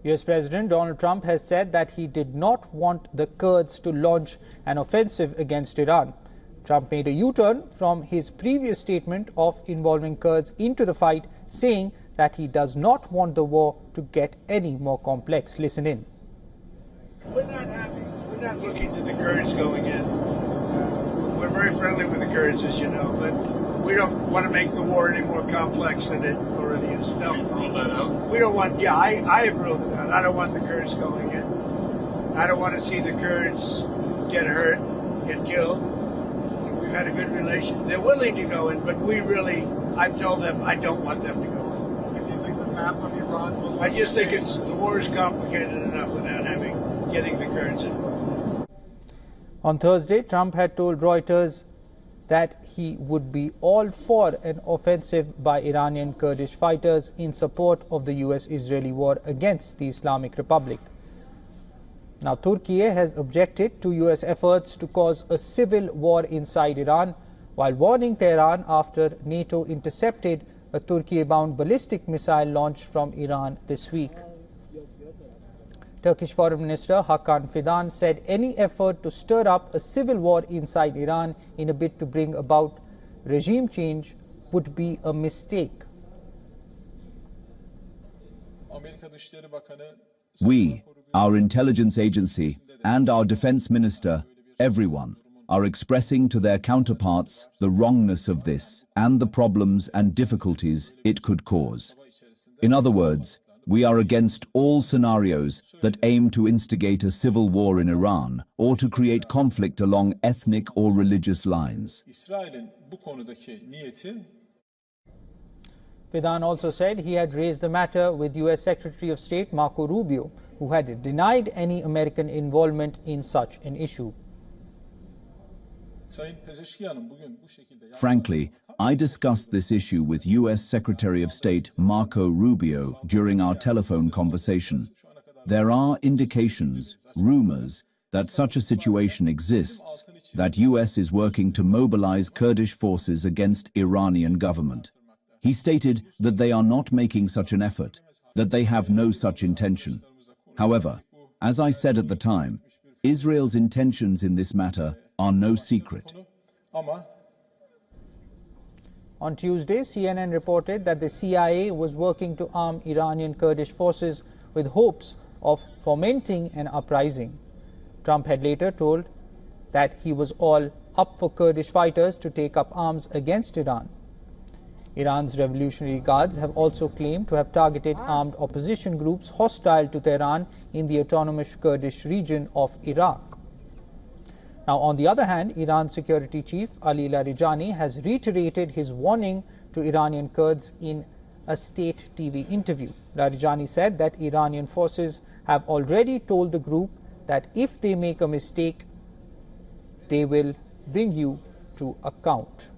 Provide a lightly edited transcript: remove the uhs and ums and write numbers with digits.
US President Donald Trump has said that he did not want the Kurds to launch an offensive against Iran. Trump made a U-turn from his previous statement of involving Kurds into the fight, saying that he does not want the war to get any more complex. Listen in. We're not looking to the Kurds going in. We're very friendly with the Kurds, as you know, but we don't want to make the war any more complex than it already is. No, rule that out. We don't want. Yeah, I have ruled it out. I don't want the Kurds going in. I don't want to see the Kurds get hurt, get killed. We've had a good relation. They're willing to go in, but I've told them I don't want them to go in. And do you think the map of Iran will... I just think the war is complicated enough without getting the Kurds involved. On Thursday, Trump had told Reuters that he would be all for an offensive by Iranian Kurdish fighters in support of the US-Israeli war against the Islamic Republic. Now, Turkey has objected to US efforts to cause a civil war inside Iran, while warning Tehran after NATO intercepted a Turkey-bound ballistic missile launched from Iran this week. Turkish Foreign Minister Hakan Fidan said any effort to stir up a civil war inside Iran in a bid to bring about regime change would be a mistake. We, our intelligence agency, and our defense minister, everyone, are expressing to their counterparts the wrongness of this and the problems and difficulties it could cause. In other words, we are against all scenarios that aim to instigate a civil war in Iran or to create conflict along ethnic or religious lines. Fidan also said he had raised the matter with US Secretary of State Marco Rubio, who had denied any American involvement in such an issue. Frankly, I discussed this issue with US Secretary of State Marco Rubio during our telephone conversation. There are indications, rumors, that such a situation exists, that US is working to mobilize Kurdish forces against Iranian government. He stated that they are not making such an effort, that they have no such intention. However, as I said at the time, Israel's intentions in this matter are no secret. On Tuesday, CNN reported that the CIA was working to arm Iranian Kurdish forces with hopes of fomenting an uprising. Trump had later told that he was all up for Kurdish fighters to take up arms against Iran. Iran's Revolutionary Guards have also claimed to have targeted armed opposition groups hostile to Tehran in the autonomous Kurdish region of Iraq. Now, on the other hand, Iran's security chief Ali Larijani has reiterated his warning to Iranian Kurds in a state TV interview. Larijani said that Iranian forces have already told the group that if they make a mistake, they will bring you to account.